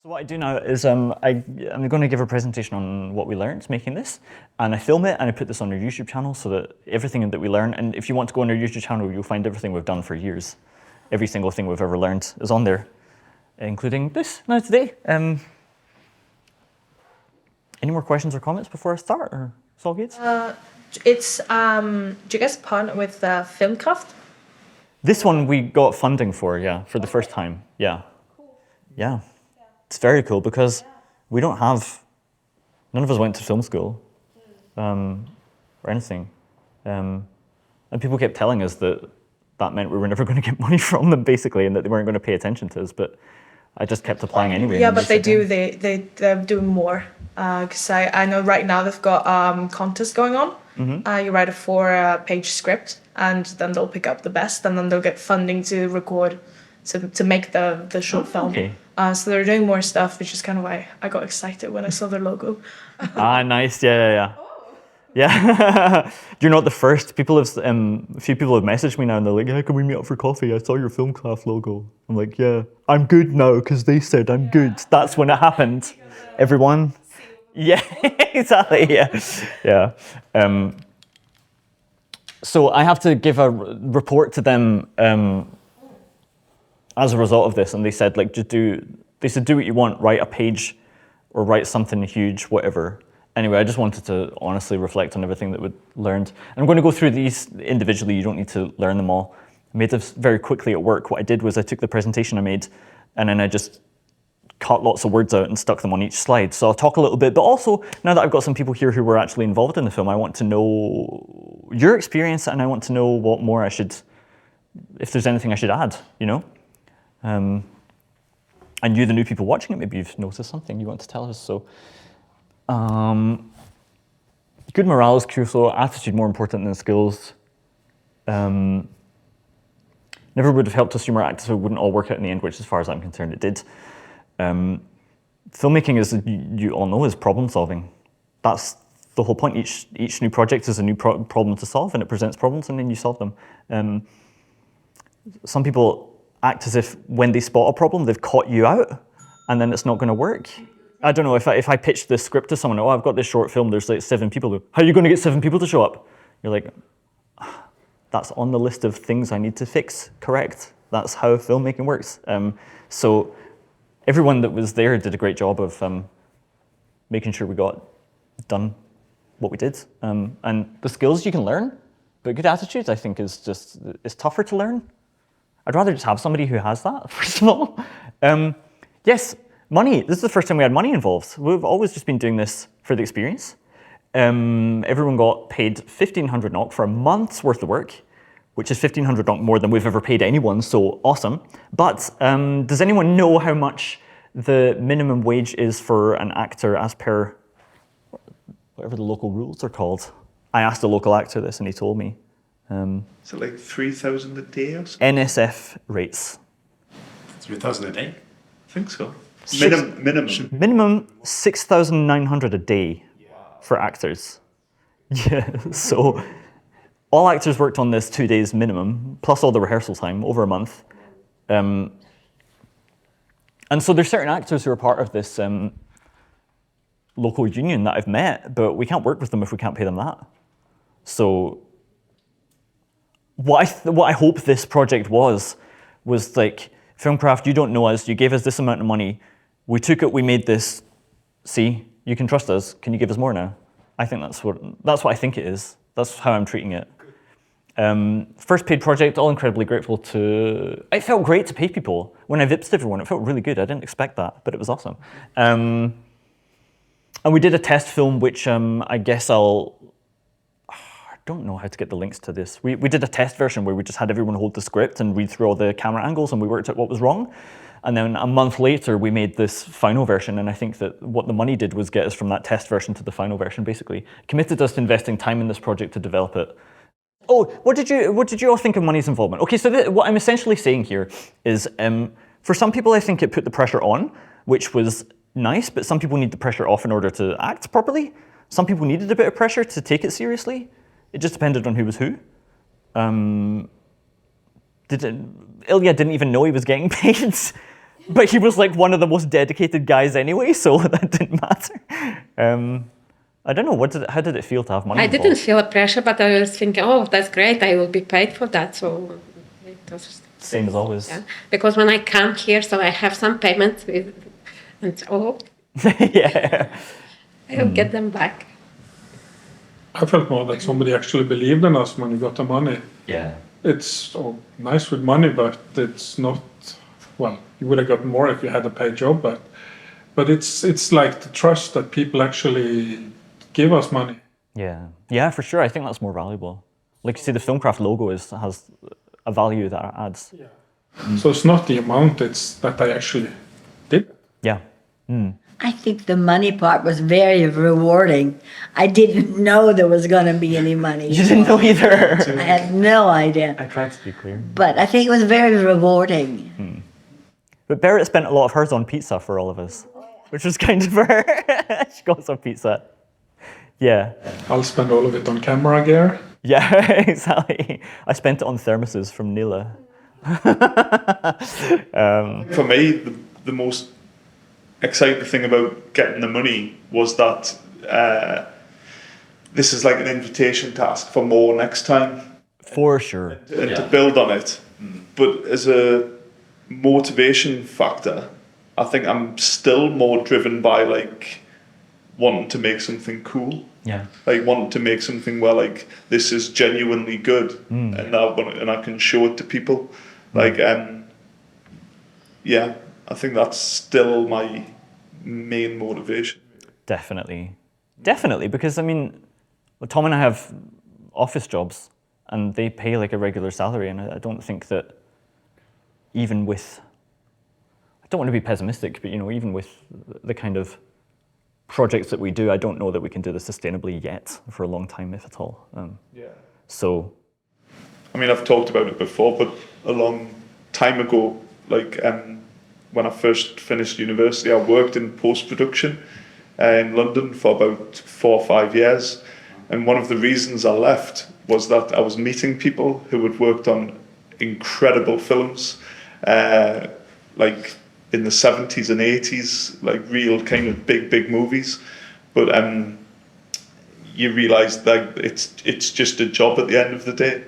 So what I do now is I'm going to give a presentation on what we learned making this, and I film it and I put this on our YouTube channel so that everything that we learn, and if you want to go on our YouTube channel, you'll find everything we've done for years. Every single thing we've ever learned is on there, including this now today. Any more questions or comments before I start, or it's all good? Do you guys partner with Filmkraft? This one we got funding for, yeah, for the first time, yeah. Yeah. It's very cool because we don't have, none of us went to film school or anything. And people kept telling us that that meant we were never going to get money from them, basically, and that they weren't going to pay attention to us, but I just kept applying anyway. Yeah, but they do, they're doing more. Because I know right now they've got contests going on. Mm-hmm. You write a 4-page script, and then they'll pick up the best, and then they'll get funding to record, to make the short film. Okay. So they're doing more stuff, which is kind of why I got excited when I saw their logo. Nice, yeah. Yeah, you're not the first. People have, a few people have messaged me now and they're like, "How can we meet up for coffee? I saw your Filmkraft logo." I'm like, "Yeah, I'm good now because they said I'm good." That's when it happened. Everyone. Yeah, exactly. Yeah. So I have to give a report to them as a result of this, and they said like, do what you want, write a page, or write something huge, whatever. Anyway, I just wanted to honestly reflect on everything that we learned. And I'm going to go through these individually. You don't need to learn them all. I made this very quickly at work. What I did was I took the presentation I made, and then I just cut lots of words out and stuck them on each slide. So I'll talk a little bit, but also now that I've got some people here who were actually involved in the film, I want to know your experience, and I want to know what more I should, if there's anything I should add, you know? And you, the new people watching it, maybe you've noticed something you want to tell us. So, good morale is crucial, attitude more important than skills. Never would have helped us humor actors who wouldn't all work out in the end, which as far as I'm concerned, it did. Filmmaking, as you all know, is problem solving. That's the whole point. Each new project is a new problem to solve, and it presents problems, and then you solve them. Some people act as if when they spot a problem, they've caught you out, and then it's not going to work. I don't know, if I pitched this script to someone, I've got this short film, there's like 7 people. How are you going to get 7 people to show up? You're like, that's on the list of things I need to fix, correct? That's how filmmaking works. So everyone that was there did a great job of making sure we got done what we did. And the skills you can learn, but good attitude, I think, is tougher to learn. I'd rather just have somebody who has that, first of all. Yes, money. This is the first time we had money involved. We've always just been doing this for the experience. Everyone got paid 1,500 NOK for a month's worth of work, which is 1,500 NOK more than we've ever paid anyone, so awesome. But does anyone know how much the minimum wage is for an actor as per whatever the local rules are called? I asked a local actor this and he told me. Is it like 3,000 a day or something? NSF rates. 3,000 a day? I think so. Minimum. Minimum 6,900 a day for actors. Yeah, so all actors worked on this 2 days minimum, plus all the rehearsal time, over a month. And so there's certain actors who are part of this local union that I've met, but we can't work with them if we can't pay them that. So what I hope this project was like, Filmkraft, you don't know us, you gave us this amount of money, we took it, we made this, see, you can trust us, can you give us more now? I think that's what I think it is. That's how I'm treating it. First paid project, all incredibly grateful to, it felt great to pay people. When I vipsed everyone, it felt really good. I didn't expect that, but it was awesome. And we did a test film, which I guess I don't know how to get the links to this. We did a test version where we just had everyone hold the script and read through all the camera angles, and we worked out what was wrong. And then a month later, we made this final version, and I think that what the money did was get us from that test version to the final version, basically. Committed us to investing time in this project to develop it. Oh, what did you all think of money's involvement? Okay, so what I'm essentially saying here is, for some people, I think it put the pressure on, which was nice, but some people need the pressure off in order to act properly. Some people needed a bit of pressure to take it seriously. It just depended on who was who. Ilya didn't even know he was getting paid. But he was like one of the most dedicated guys anyway, so that didn't matter. I don't know, how did it feel to have money I involved? didn't feel a pressure, but I was thinking, oh, that's great, I will be paid for that. So it was Same as always. yeah. Because when I come here, so I have some payments with, and Yeah. I'll get them back. I felt more that somebody actually believed in us when we got the money. Yeah. It's nice with money, but it's not. Well, you would have got more if you had a paid job, but it's like the trust that people actually give us money. Yeah, for sure. I think that's more valuable. Like you see, the Filmkraft logo has a value that it adds. Yeah. So it's not the amount; it's that I actually did. Yeah. I think the money part was very rewarding. I didn't know there was going to be any money. You didn't know either. I had no idea. I tried to be clear. But I think it was very rewarding. But Berit spent a lot of hers on pizza for all of us, which was kind of her. She got some pizza. Yeah. I'll spend all of it on camera gear. Yeah, exactly. I spent it on thermoses from Nila. For me, the most exciting thing about getting the money was that this is like an invitation to ask for more next time For sure. and to build on it. But as a motivation factor, I think I'm still more driven by like wanting to make something cool. Yeah. Like wanting to make something where like this is genuinely good and I can show it to people. Like yeah, I think that's still my main motivation. Definitely. Definitely, because I mean, Tom and I have office jobs and they pay like a regular salary, and I don't think that even with, I don't want to be pessimistic, but you know, even with the kind of projects that we do, I don't know that we can do this sustainably yet for a long time, if at all. So, I mean, I've talked about it before, but a long time ago, like when I first finished university, I worked in post-production in London for about 4 or 5 years. And one of the reasons I left was that I was meeting people who had worked on incredible films, like in the 70s and 80s, like real kind of big movies. But you realise that it's just a job at the end of the day.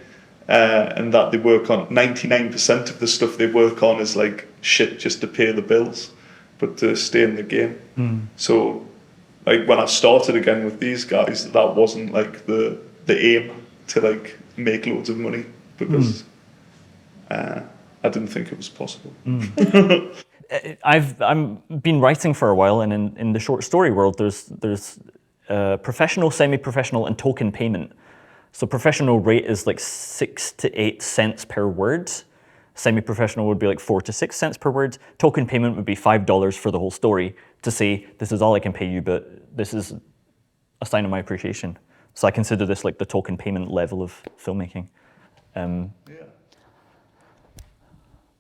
And that they work on 99% of the stuff they work on is like shit just to pay the bills, but to stay in the game. So like when I started again with these guys, that wasn't like the aim to like make loads of money, because I didn't think it was possible. I've been writing for a while, and in the short story world, there's professional, semi-professional, and token payment. So professional rate is like 6 to 8 cents per word. Semi-professional would be like 4 to 6 cents per word. Token payment would be $5 for the whole story to say, this is all I can pay you, but this is a sign of my appreciation. So I consider this like the token payment level of filmmaking.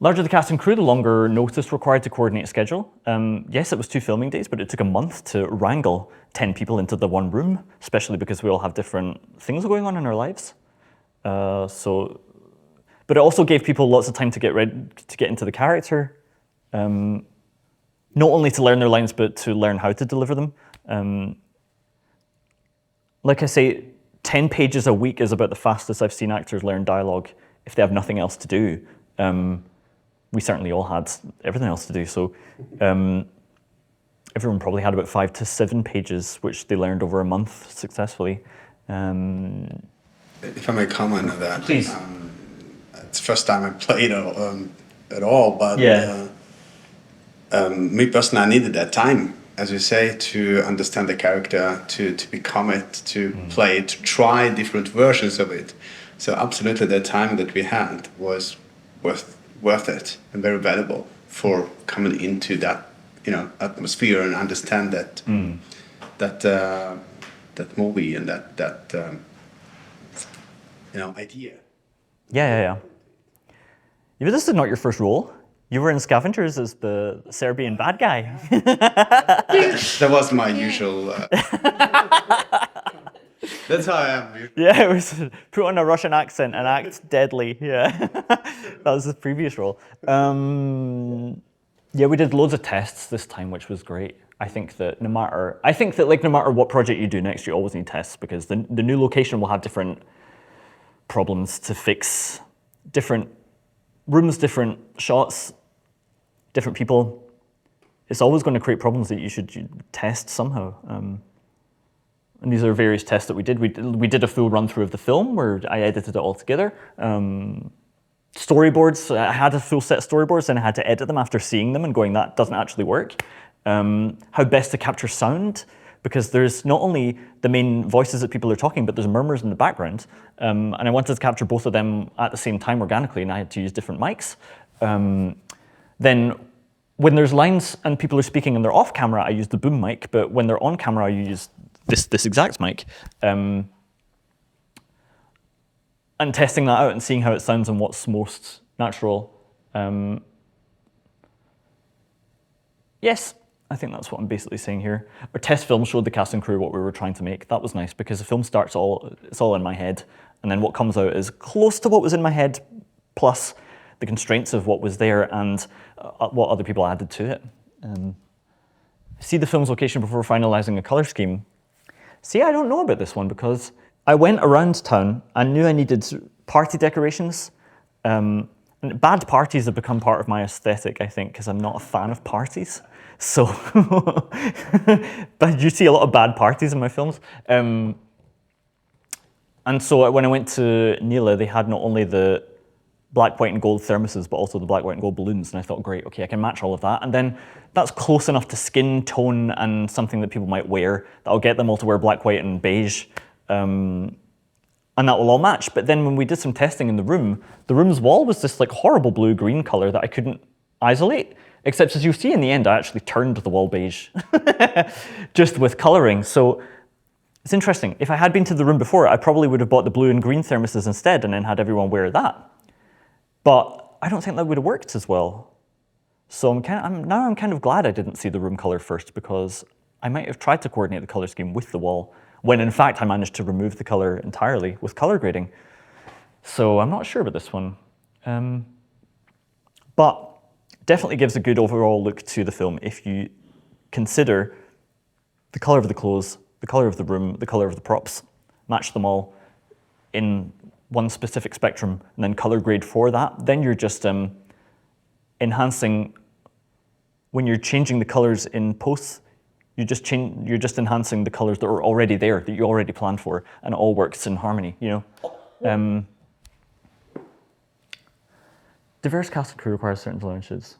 Larger the cast and crew, the longer notice required to coordinate a schedule. Yes, it was 2 filming days, but it took a month to wrangle 10 people into the one room, especially because we all have different things going on in our lives. But it also gave people lots of time to get ready, to get into the character. Not only to learn their lines, but to learn how to deliver them. Like I say, 10 pages a week is about the fastest I've seen actors learn dialogue if they have nothing else to do. We certainly all had everything else to do, so everyone probably had about 5 to 7 pages, which they learned over a month successfully. If I may comment on that. Please. It's the first time I played at all, but me personally, I needed that time, as you say, to understand the character, to become it, to play it, to try different versions of it. So absolutely, the time that we had was worth it and very valuable for coming into that, atmosphere and understand that that movie and that idea. Yeah. But this is not your first role. You were in Scavengers as the Serbian bad guy. That was my usual. That's how I am. Yeah, it was put on a Russian accent and act deadly. Yeah, that was his previous role. Yeah, we did loads of tests this time, which was great. I think that no matter what project you do next, you always need tests because the new location will have different problems to fix, different rooms, different shots, different people. It's always going to create problems that you should test somehow. And these are various tests that we did. We did a full run through of the film where I edited it all together. Storyboards, I had a full set of storyboards and I had to edit them after seeing them and going, that doesn't actually work. How best to capture sound, because there's not only the main voices that people are talking, but there's murmurs in the background. And I wanted to capture both of them at the same time organically, and I had to use different mics. Then when there's lines and people are speaking and they're off camera, I use the boom mic, but when they're on camera, I use this exact mic. And testing that out and seeing how it sounds and what's most natural. Yes, I think that's what I'm basically saying here. Our test film showed the cast and crew what we were trying to make. That was nice because the film starts it's all in my head, and then what comes out is close to what was in my head, plus the constraints of what was there and what other people added to it. See the film's location before finalizing a color scheme. See, I don't know about this one because I went around town and knew I needed party decorations. And bad parties have become part of my aesthetic, I think, because I'm not a fan of parties. So, but you see a lot of bad parties in my films. And so when I went to Nila, they had not only the black, white, and gold thermoses, but also the black, white, and gold balloons. And I thought, great, okay, I can match all of that. And then that's close enough to skin tone and something that people might wear. That'll get them all to wear black, white, and beige. And that will all match. But then when we did some testing in the room's wall was this like horrible blue-green color that I couldn't isolate. Except as you see in the end, I actually turned the wall beige just with coloring. So it's interesting. If I had been to the room before, I probably would have bought the blue and green thermoses instead and then had everyone wear that. But I don't think that would have worked as well. So I'm kind of glad I didn't see the room color first because I might have tried to coordinate the color scheme with the wall when in fact I managed to remove the color entirely with color grading. So I'm not sure about this one. But definitely gives a good overall look to the film if you consider the color of the clothes, the color of the room, the color of the props, match them all in one specific spectrum, and then color grade for that. Then you're just enhancing, when you're changing the colors in post, you're just enhancing the colors that are already there, that you already planned for, and it all works in harmony, you know? Diverse cast and crew requires certain allowances.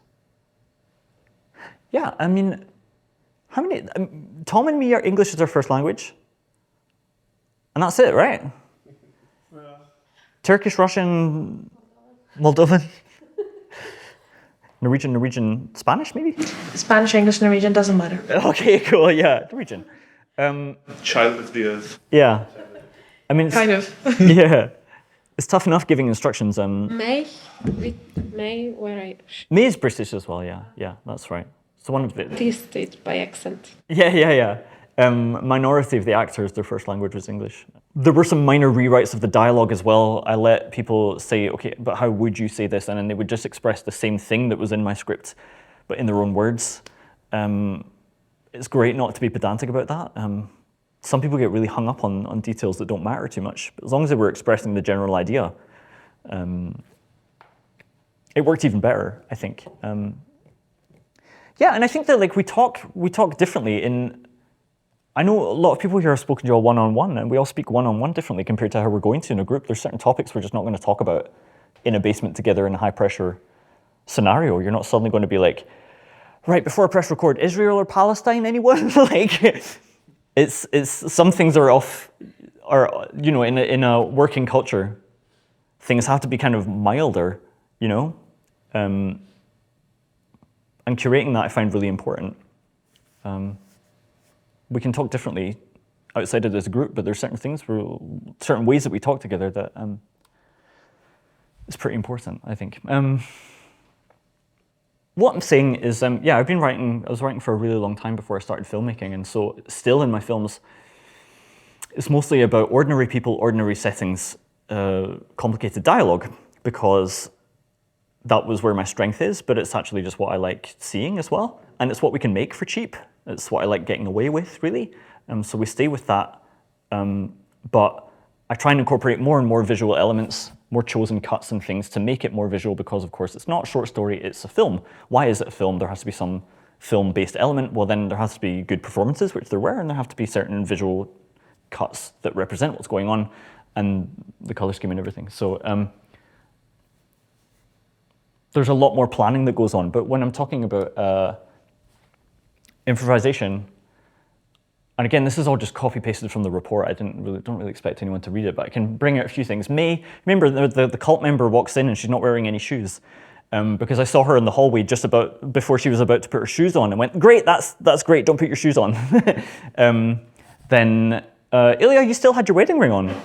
Yeah, I mean, how many, Tom and me, English is our first language. And that's it, right? Yeah. Turkish, Russian, Moldovan, Norwegian, Spanish maybe? Spanish, English, Norwegian, doesn't matter. Okay, cool, yeah, Norwegian. Child of the earth. Yeah. I mean, Kind of. yeah. It's tough enough giving instructions. May, where I May is British as well, yeah, that's right. So one of the... teased it by accent. Yeah. Minority of the actors, their first language was English. There were some minor rewrites of the dialogue as well. I let people say, okay, but how would you say this? And then they would just express the same thing that was in my script, but in their own words. It's great not to be pedantic about that. Some people get really hung up on details that don't matter too much. But as long as they were expressing the general idea, it worked even better, I think. Yeah, and I think that like we talk differently in. I know a lot of people here have spoken to you all one-on-one, and we all speak one-on-one differently compared to how we're going to in a group. There's certain topics we're just not going to talk about in a basement together in a high-pressure scenario. You're not suddenly going to be like, right, before I press record, Israel or Palestine, anyone? Like, it's some things are off, or you know, in a working culture, things have to be kind of milder, you know. And curating that I find really important. We can talk differently outside of this group, but there's certain ways that we talk together that is pretty important, I think. What I'm saying is, yeah, I was writing for a really long time before I started filmmaking, and so still in my films, it's mostly about ordinary people, ordinary settings, complicated dialogue, because that was where my strength is, but it's actually just what I like seeing as well. And it's what we can make for cheap. It's what I like getting away with, really. So we stay with that. But I try and incorporate more and more visual elements, more chosen cuts and things to make it more visual because, of course, it's not a short story, it's a film. Why is it a film? There has to be some film-based element. Well, then there has to be good performances, which there were, and there have to be certain visual cuts that represent what's going on and the color scheme and everything. So there's a lot more planning that goes on. But when I'm talking about improvisation, and again, this is all just copy-pasted from the report. I don't really expect anyone to read it, but I can bring out a few things. May, remember the cult member walks in and she's not wearing any shoes. Because I saw her in the hallway just about before she was about to put her shoes on and went, great, that's great, don't put your shoes on. Then, Ilya, you still had your wedding ring on.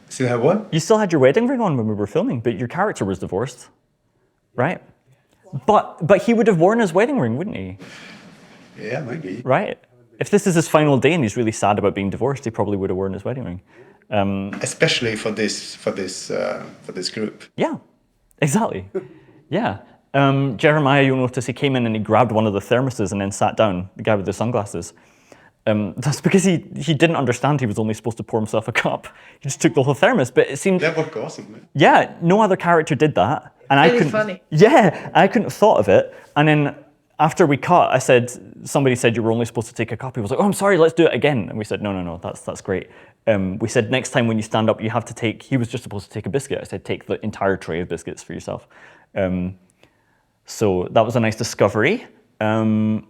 Still have what? You still had your wedding ring on when we were filming, but your character was divorced, right? But he would have worn his wedding ring, wouldn't he? Yeah, maybe. Right. If this is his final day and he's really sad about being divorced, he probably would have worn his wedding ring. Especially for this group. Yeah, exactly. Yeah. Jeremiah, you'll notice he came in and he grabbed one of the thermoses and then sat down, the guy with the sunglasses. That's because he didn't understand he was only supposed to pour himself a cup. He just took the whole thermos, but it seemed... That was awesome. Yeah, no other character did that. And Really I couldn't, funny. Yeah, I couldn't have thought of it. And then after we cut, somebody said you were only supposed to take a cup. He was like, oh, I'm sorry, let's do it again. And we said, no, that's great. We said, next time when you stand up, you have to take, he was just supposed to take a biscuit. I said, take the entire tray of biscuits for yourself. So that was a nice discovery. And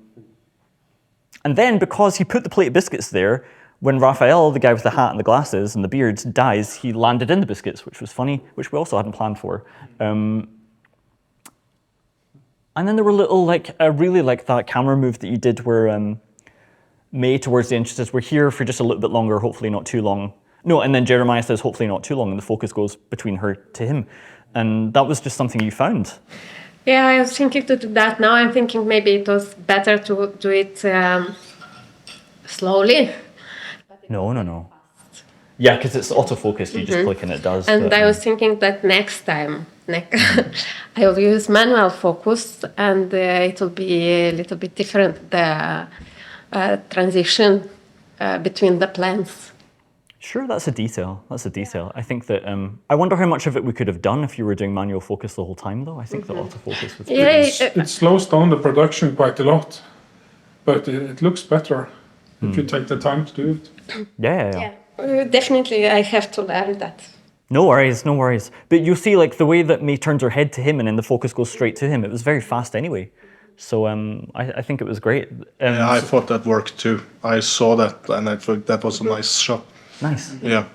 then because he put the plate of biscuits there, when Raphael, the guy with the hat and the glasses and the beard, dies, he landed in the biscuits, which was funny, which we also hadn't planned for. And then there were little, I really like that camera move that you did where May towards the end, she says, we're here for just a little bit longer, hopefully not too long. No, and then Jeremiah says, hopefully not too long, and the focus goes between her to him. And that was just something you found. Yeah, I was thinking to do that. Now I'm thinking maybe it was better to do it slowly. No. Yeah, because it's autofocused, you just click and it does. And I was thinking that next time, I will use manual focus and it will be a little bit different, the transition between the plans. Sure, that's a detail. I think that, I wonder how much of it we could have done if you were doing manual focus the whole time, though. I think the autofocus was It slows down the production quite a lot, but it looks better if you take the time to do it. Yeah. Definitely, I have to learn that. No worries. But you'll see, the way that May turns her head to him and then the focus goes straight to him, it was very fast anyway. So I think it was great. Yeah, I thought that worked too. I saw that and I thought that was a nice shot. Nice. Yeah.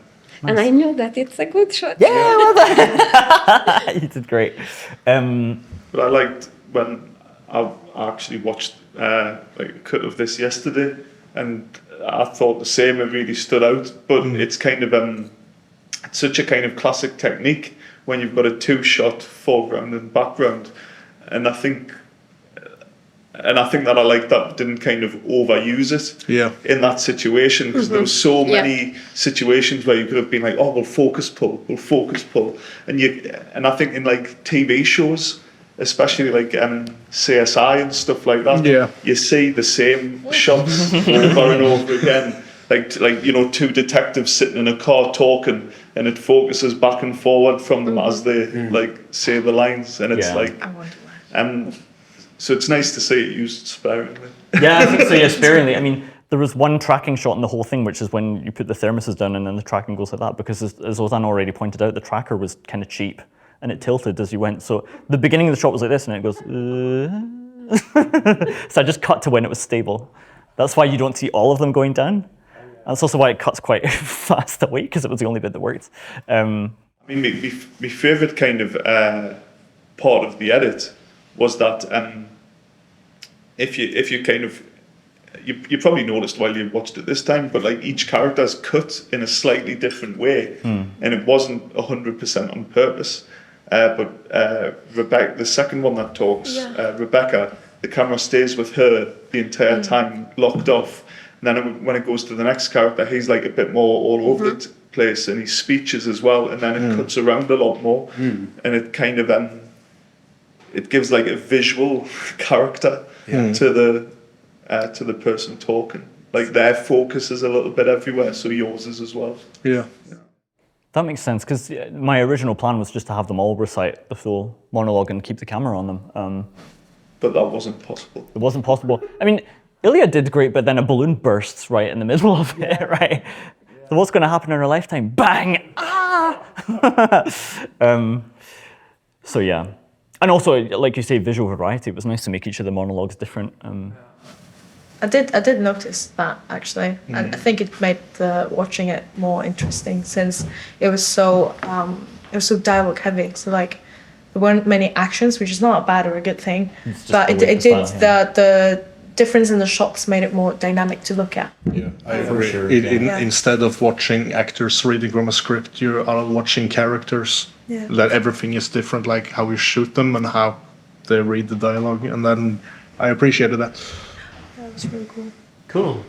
And I knew that it's a good shot. Yeah, well done. You did great. But I liked when I actually watched a cut of this yesterday, and I thought the same. It really stood out. But it's kind of it's such a kind of classic technique when you've got a two-shot foreground and background, and I think that I like that didn't kind of overuse it in that situation, because there were so many situations where you could have been like, oh, we'll focus pull, and I think in TV shows, especially CSI and stuff like that, you see the same shots over and over again, two detectives sitting in a car talking, and it focuses back and forward from them as they say the lines, and it's I wonder why. So it's nice to see it used sparingly. Yeah, I think so, yeah, sparingly. I mean, there was one tracking shot in the whole thing, which is when you put the thermoses down and then the tracking goes like that, because as Ozan already pointed out, the tracker was kind of cheap and it tilted as you went. So the beginning of the shot was like this and it goes, So I just cut to when it was stable. That's why you don't see all of them going down. That's also why it cuts quite fast away, because it was the only bit that worked. I mean, my favourite kind of part of the edit was that if you kind of, you probably noticed while you watched it this time, but each character's cut in a slightly different way, and it wasn't 100% on purpose. But Rebecca, the second one that talks, Rebecca, the camera stays with her the entire time, locked off. And then when it goes to the next character, he's a bit more all over the place, and his speeches as well, and then it cuts around a lot more, and it kind of it gives like a visual character to the person talking. Like their focus is a little bit everywhere, so yours is as well. Yeah. That makes sense, because my original plan was just to have them all recite the full monologue and keep the camera on them. But that wasn't possible. It wasn't possible. I mean, Ilya did great, but then a balloon bursts right in the middle of it, right? So what's going to happen in her lifetime? Bang! Ah! So yeah. And also, like you say, visual variety. It was nice to make each of the monologues different. I did notice that actually, and I think it made watching it more interesting since it was so dialogue heavy. So like there weren't many actions, which is not a bad or a good thing, but it did the difference in the shots made it more dynamic to look at. Yeah, I agree. sure, Instead of watching actors reading from a script, you are watching characters. Yeah. That everything is different, like how you shoot them and how they read the dialogue, and then I appreciated that. That was really cool. Cool.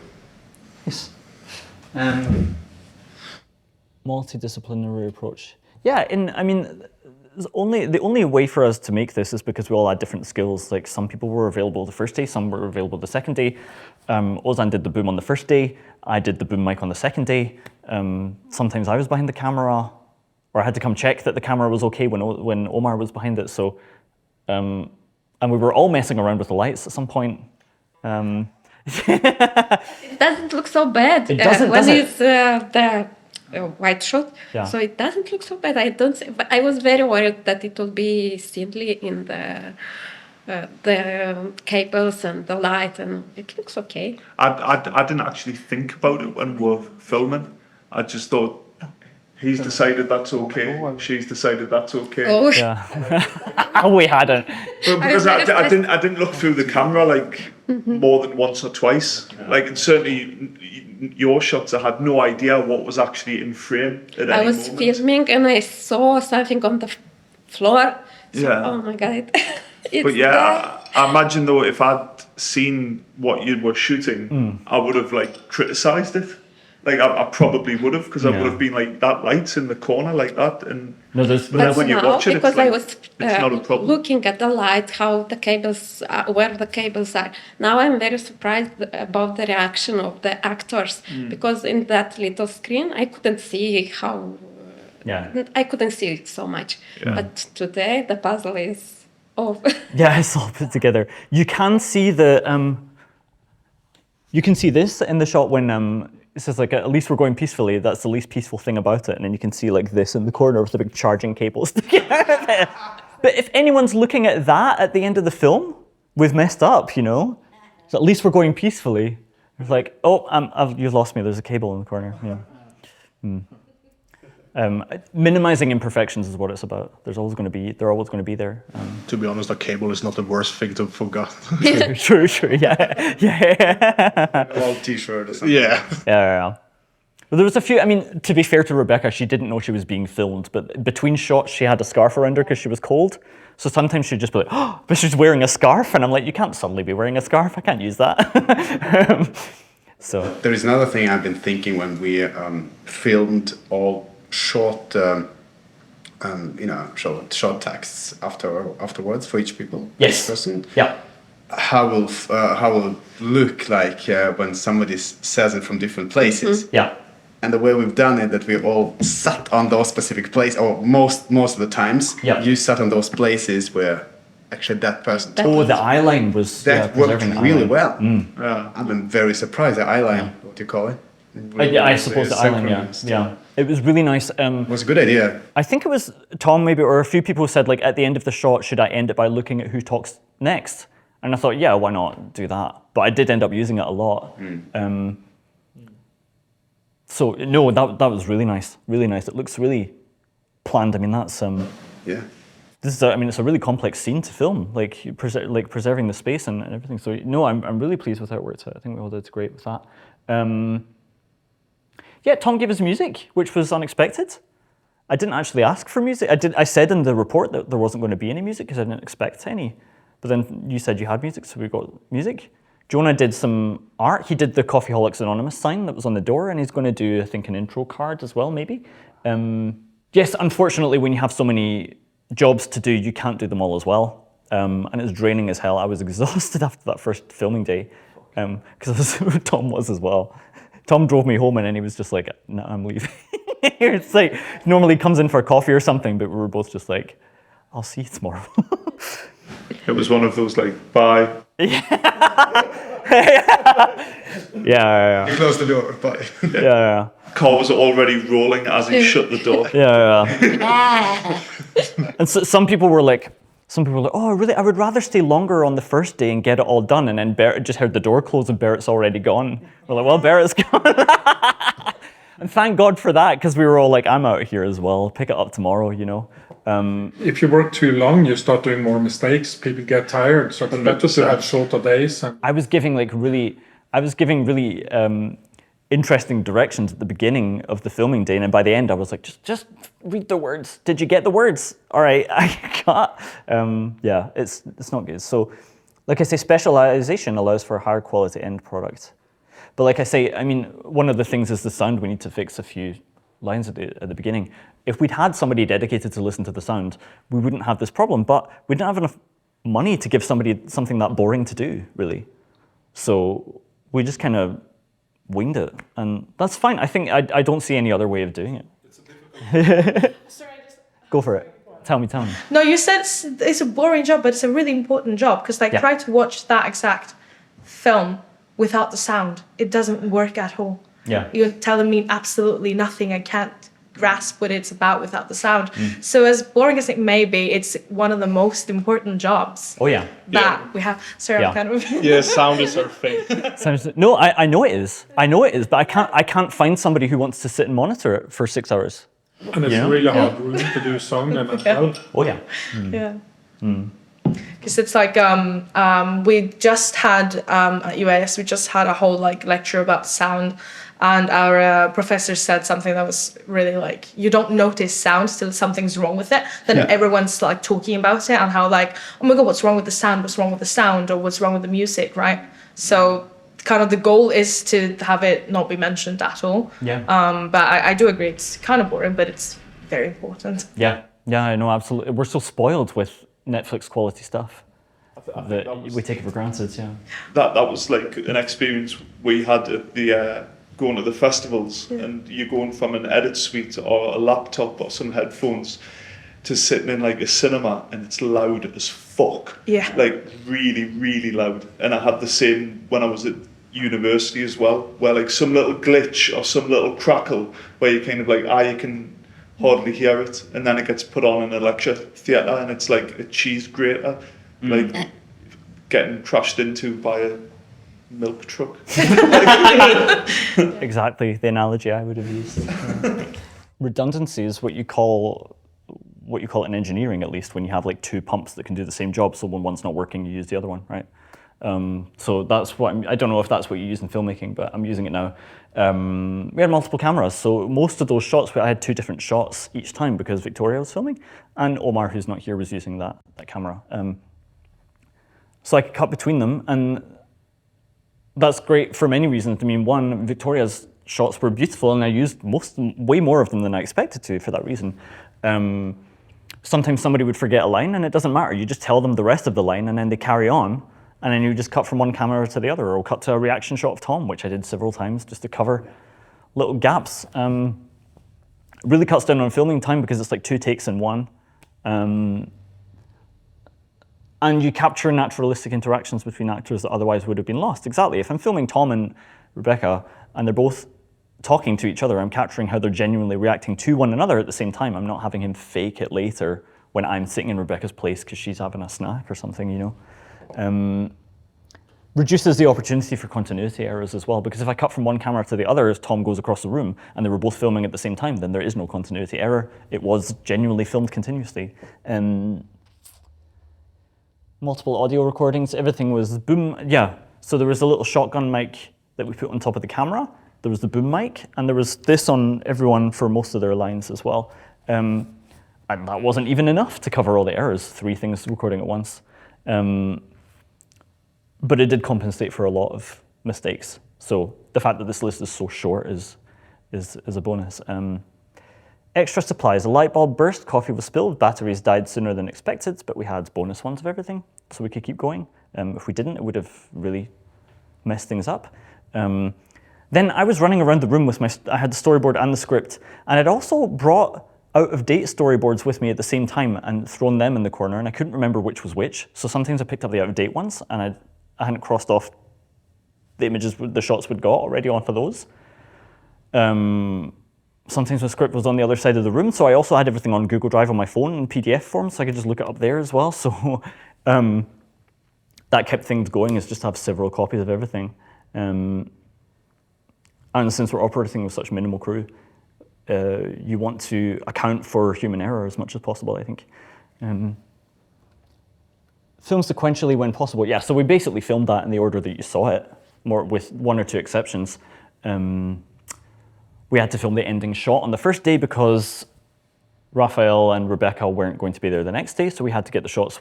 Nice. Multidisciplinary approach. Yeah, the only way for us to make this is because we all had different skills. Like some people were available the first day, some were available the second day. Ozan did the boom on the first day. I did the boom mic on the second day. Sometimes I was behind the camera, or I had to come check that the camera was okay when Omar was behind it. So, and we were all messing around with the lights at some point. It doesn't look so bad It doesn't, when does it? it's the white shot. Yeah. So it doesn't look so bad. But I was very worried that it will be simply in the cables and the light, and it looks okay. I didn't actually think about it when we were filming. I just thought, he's decided that's okay. She's decided that's okay. Oh, Yeah. We hadn't. But because I didn't look through the camera like more than once or twice. Like, and certainly your shots, I had no idea what was actually in frame at I any was moment. filming and I saw something on the floor. So, Yeah. oh my god. It's But yeah, there. I imagine though, if I'd seen what you were shooting, I would have like criticised it. Like I probably would have, because I would have been like, that light's in the corner like that, and No, there's but then But when you now, watch it, it's because like, I was it's not a problem. looking at the light, how the cables, where the cables are. Now I'm very surprised about the reaction of the actors, because in that little screen I couldn't see how. I couldn't see it so much. Yeah. But today the puzzle is off. Yeah, it's all put together. You can see you can see this in the shot when it says like, at least we're going peacefully. That's the least peaceful thing about it. And then you can see like this in the corner with the big charging cables. But if anyone's looking at that at the end of the film, we've messed up, you know? So at least we're going peacefully. It's like, oh, you've lost me. There's a cable in the corner. Yeah. Minimizing imperfections is what it's about. They're always going to be there. To be honest, a cable is not the worst thing to forget. True, yeah. Old T-shirt or something. Yeah. Yeah. Well, there was a few. I mean, to be fair to Rebecca, she didn't know she was being filmed, but between shots, she had a scarf around her because she was cold. So sometimes she'd just be like, "Oh, but she's wearing a scarf," and I'm like, "You can't suddenly be wearing a scarf. I can't use that." So There is another thing I've been thinking when we filmed all short, short texts afterwards for each people, Yes. each person. yeah, How will look like when somebody says it from different places. yeah, And the way we've done it, that we all sat on those specific places, or most of the times, Yeah. you sat on those places where actually that person That- Oh, the eye line was that worked preserving the really eye line. well. Yeah. I've been very surprised. The eye line, what do you call it? I suppose the eye line. Synchronized. Yeah. It was really nice. It was a good idea. I think it was Tom maybe, or a few people said like at the end of the shot, should I end it by looking at who talks next? And I thought, yeah, why not do that? But I did end up using it a lot. So no, that was really nice, really nice. It looks really planned. I mean, that's Yeah. this is it's a really complex scene to film, like preserving the space and everything. So no, I'm really pleased with how it worked out. I think we all did great with that. Yeah, Tom gave us music, which was unexpected. I didn't actually ask for music. I said in the report that there wasn't going to be any music because I didn't expect any. But then you said you had music, so we got music. Jonah did some art. He did the Coffeeholics Anonymous sign that was on the door, and he's going to do, I think, an intro card as well, maybe. Yes, unfortunately, when you have so many jobs to do, you can't do them all as well. and it was draining as hell. I was exhausted after that first filming day, because Tom was as well. Tom drove me home and then he was just like, no, I'm leaving. It's like, normally comes in for a coffee or something, but we were both just like, I'll see you tomorrow. It was one of those like, bye. Yeah. You close the door. Bye. Yeah. Car was already rolling as he shut the door. Yeah. And so, some people were like, oh, really? I would rather stay longer on the first day and get it all done. And then Barrett just heard the door close and Barrett's already gone. We're like, well, Barrett's gone. And thank God for that, because we were all like, I'm out here as well. Pick it up tomorrow, you know. If you work too long, you start doing more mistakes. People get tired. So it's better to have shorter days. And I was giving really interesting directions at the beginning of the filming day, and then by the end I was like, just read the words. Did you get the words? All right, I got. Yeah, it's not good. So, like I say, specialization allows for a higher quality end product. But like I say, I mean, one of the things is the sound. We need to fix a few lines at the beginning. If we'd had somebody dedicated to listen to the sound, we wouldn't have this problem. But we didn't have enough money to give somebody something that boring to do, really. So we just kind of winged it, and that's fine. I think I don't see any other way of doing it. Go for it. Tell me. No, you said it's a boring job, but it's a really important job, because like, try to watch that exact film without the sound. It doesn't work at all. Yeah. You're telling me absolutely nothing. I can't grasp what it's about without the sound. So as boring as it may be, it's one of the most important jobs. Oh yeah. That we have. Sorry, I'm kind of. Yeah, sound is our thing. No, I know it is. But I can't find somebody who wants to sit and monitor it for 6 hours. it's really hard room to do sound and as well. Oh yeah. Yeah. Because it's like we just had at UAS, we just had a whole like lecture about sound, and our professor said something that was really like, you don't notice sound till something's wrong with it. Then everyone's like talking about it and how like, oh my god, what's wrong with the sound? What's wrong with the sound? Or what's wrong with the music, right? So kind of the goal is to have it not be mentioned at all. Yeah. But I do agree, it's kind of boring, but it's very important. Yeah, I know, absolutely. We're so spoiled with Netflix quality stuff that we take it for granted. Yeah. That was like an experience we had at the going to the festivals, and you're going from an edit suite or a laptop or some headphones to sitting in like a cinema, and it's loud as fuck. Yeah. Like really, really loud. And I had the same when I was at university as well, where like some little glitch or some little crackle where you kind of like, you can hardly hear it, and then it gets put on in a lecture theatre and it's like a cheese grater, like getting crashed into by a milk truck. Exactly the analogy I would have used. Redundancy is what you call it in engineering, at least, when you have like two pumps that can do the same job. So when one's not working, you use the other one, right? So that's what I don't know if that's what you use in filmmaking, but I'm using it now. We had multiple cameras, so most of those shots, I had two different shots each time because Victoria was filming, and Omar, who's not here, was using that camera. So I could cut between them, and that's great for many reasons. I mean, one, Victoria's shots were beautiful, and I used way more of them than I expected to for that reason. Sometimes somebody would forget a line, and it doesn't matter. You just tell them the rest of the line, and then they carry on. And then you just cut from one camera to the other, or cut to a reaction shot of Tom, which I did several times just to cover little gaps. Really cuts down on filming time because it's like 2 takes in one. And you capture naturalistic interactions between actors that otherwise would have been lost. Exactly. If I'm filming Tom and Rebecca and they're both talking to each other, I'm capturing how they're genuinely reacting to one another at the same time. I'm not having him fake it later when I'm sitting in Rebecca's place because she's having a snack or something, you know. Reduces the opportunity for continuity errors as well, because if I cut from one camera to the other as Tom goes across the room and they were both filming at the same time, then there is no continuity error. It was genuinely filmed continuously. Multiple audio recordings, everything was boom. Yeah, so there was a little shotgun mic that we put on top of the camera. There was the boom mic, and there was this on everyone for most of their lines as well. And that wasn't even enough to cover all the errors, 3 things recording at once. But it did compensate for a lot of mistakes. So the fact that this list is so short is a bonus. Extra supplies. A light bulb burst, coffee was spilled, batteries died sooner than expected, but we had bonus ones of everything, so we could keep going. If we didn't, it would have really messed things up. Then I was running around the room with I had the storyboard and the script, and I'd also brought out-of-date storyboards with me at the same time and thrown them in the corner, and I couldn't remember which was which. So sometimes I picked up the out-of-date ones, and I hadn't crossed off the images, the shots we'd got already onto those. Sometimes my script was on the other side of the room, so I also had everything on Google Drive on my phone in PDF form, so I could just look it up there as well. So that kept things going, is just to have several copies of everything. And since we're operating with such minimal crew, you want to account for human error as much as possible, I think. Film sequentially when possible. Yeah, so we basically filmed that in the order that you saw it, more with one or two exceptions. We had to film the ending shot on the first day because Raphael and Rebecca weren't going to be there the next day, so we had to get the shots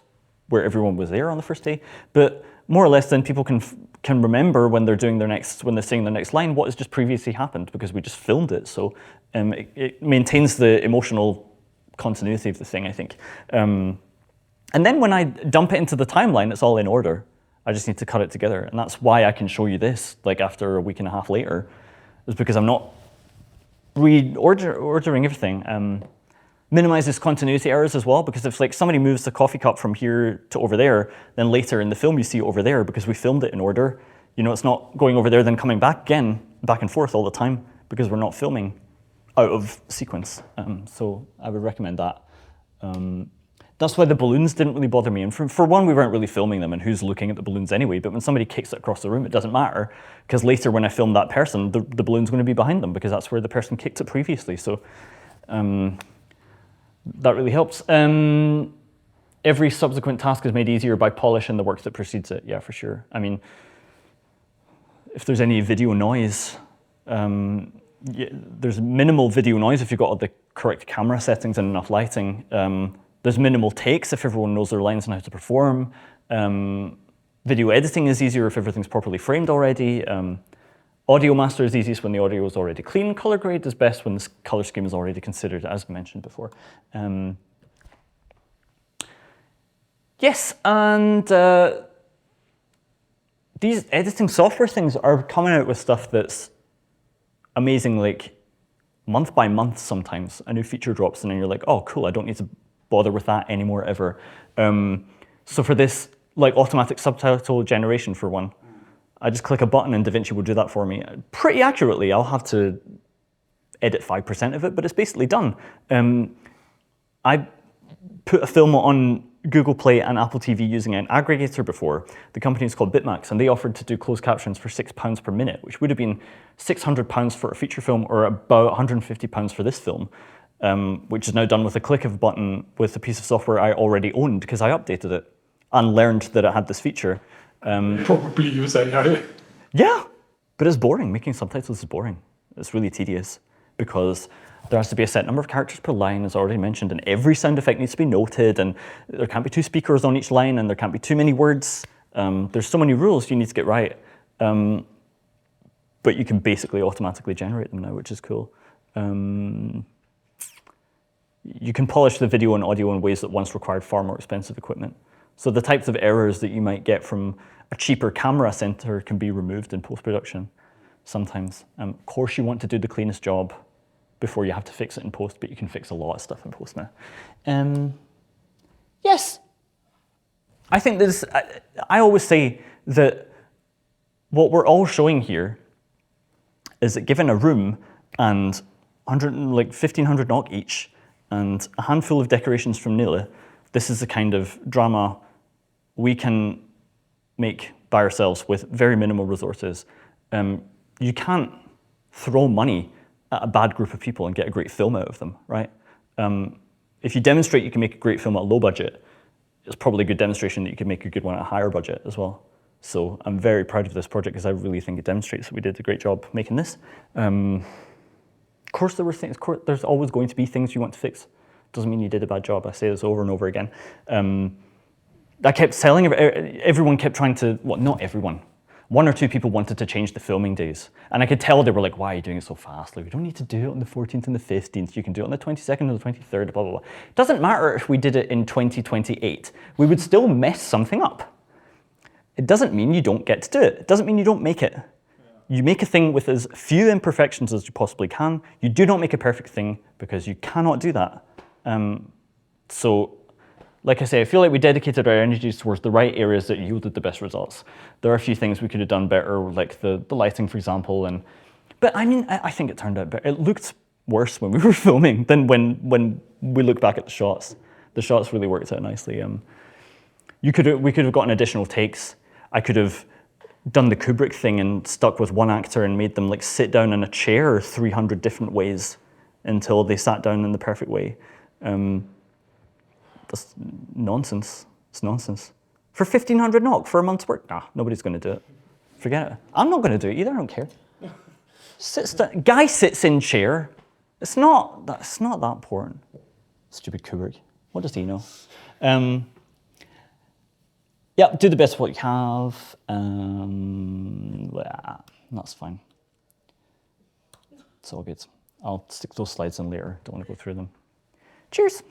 where everyone was there on the first day. But more or less, then people can remember when they're doing when they're saying their next line, what has just previously happened, because we just filmed it. So it maintains the emotional continuity of the thing, I think. And then when I dump it into the timeline, it's all in order. I just need to cut it together, and that's why I can show you this, like after a week and a half later, is because I'm not ordering everything. Minimizes continuity errors as well, because if like somebody moves the coffee cup from here to over there, then later in the film you see it over there because we filmed it in order. You know, it's not going over there then coming back again, back and forth all the time, because we're not filming out of sequence. So I would recommend that. That's why the balloons didn't really bother me. And for one, we weren't really filming them, and who's looking at the balloons anyway? But when somebody kicks it across the room, it doesn't matter, because later when I film that person, the balloon's going to be behind them, because that's where the person kicked it previously. So that really helps. Every subsequent task is made easier by polish and the work that precedes it. Yeah, for sure. I mean, if there's any video noise, there's minimal video noise if you've got all the correct camera settings and enough lighting. There's minimal takes if everyone knows their lines and how to perform. Video editing is easier if everything's properly framed already. Audio master is easiest when the audio is already clean. Color grade is best when the color scheme is already considered, as mentioned before. Yes, and these editing software things are coming out with stuff that's amazing, like month by month sometimes. A new feature drops and then you're like, oh cool, I don't need to bother with that anymore ever. So for this, like automatic subtitle generation for one, I just click a button and DaVinci will do that for me pretty accurately. I'll have to edit 5% of it, but it's basically done. I put a film on Google Play and Apple TV using an aggregator before. The company is called Bitmax, and they offered to do closed captions for £6 per minute, which would have been £600 for a feature film or about £150 for this film, which is now done with a click of a button with a piece of software I already owned because I updated it and learned that it had this feature. Probably use AI. Yeah, but it's boring. Making subtitles is boring. It's really tedious because there has to be a set number of characters per line, as already mentioned, and every sound effect needs to be noted, and there can't be 2 speakers on each line, and there can't be too many words. There's so many rules you need to get right. But you can basically automatically generate them now, which is cool. You can polish the video and audio in ways that once required far more expensive equipment. So the types of errors that you might get from a cheaper camera center can be removed in post-production sometimes. Of course, you want to do the cleanest job before you have to fix it in post, but you can fix a lot of stuff in post now. Yes. I think this, I always say that what we're all showing here is that given a room and 1,500 NOK each and a handful of decorations from Nille, this is the kind of drama we can make by ourselves with very minimal resources. You can't throw money at a bad group of people and get a great film out of them, right? If you demonstrate you can make a great film at a low budget, it's probably a good demonstration that you could make a good one at a higher budget as well. So I'm very proud of this project because I really think it demonstrates that we did a great job making this. Of course there were things, there's always going to be things you want to fix. Doesn't mean you did a bad job. I say this over and over again. I kept telling, everyone kept trying to, well, not everyone. one or two people wanted to change the filming days. And I could tell they were like, why are you doing it so fast? Like, we don't need to do it on the 14th and the 15th. You can do it on the 22nd or the 23rd, blah, blah, blah. It doesn't matter if we did it in 2028. We would still mess something up. It doesn't mean you don't get to do it. It doesn't mean you don't make it. You make a thing with as few imperfections as you possibly can. You do not make a perfect thing because you cannot do that. So, like I say, I feel like we dedicated our energies towards the right areas that yielded the best results. There are a few things we could have done better, like the lighting, for example. But I mean, I think it turned out better. It looked worse when we were filming than when we look back at the shots. The shots really worked out nicely. We could have gotten additional takes. I could have done the Kubrick thing and stuck with one actor and made them like sit down in a chair 300 different ways until they sat down in the perfect way. That's nonsense. It's nonsense. For 1,500 NOK for a month's work? Nah, nobody's going to do it. Forget it. I'm not going to do it either. I don't care. Guy sits in chair. It's not that important. Stupid Kubrick. What does he know? Yeah, do the best of what you have. That's fine. It's all good. I'll stick those slides in later. Don't want to go through them. Cheers.